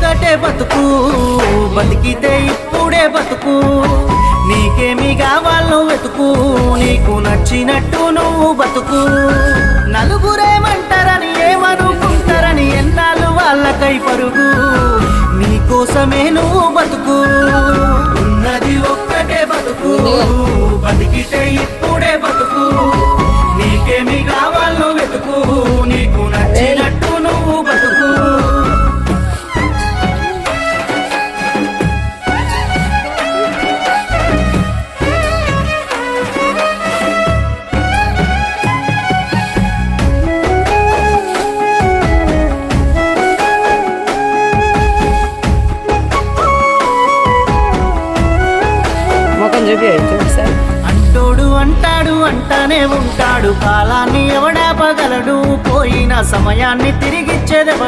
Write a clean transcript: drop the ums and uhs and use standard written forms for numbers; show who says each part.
Speaker 1: ఒక్కటే బతుకు, బతికితే ఇప్పుడే బతుకు. నీకేమి కావాలో వెతుకు, నీకు నచ్చినట్టు నువ్వు బతుకు. నలుగురేమంటారని ఏమనుకుంటారని ఎన్నాళ్ళు వాళ్ళకై పరుగు. నీకోసమే నువ్వు బతుకు, ఉన్నది ఒక్కటే బతుకు. బతికితే ఇప్పుడే బతుకు. నీకేమి కావాలో వెతుకు, నీకు నచ్చినట్టు నువ్వు బతుకు. అంటోడు అంటాడు అంటానే ఉంటాడు, కాలాన్ని ఎవడాపగలడు, పోయిన సమయాన్ని తిరిగిచ్చేదెవడు.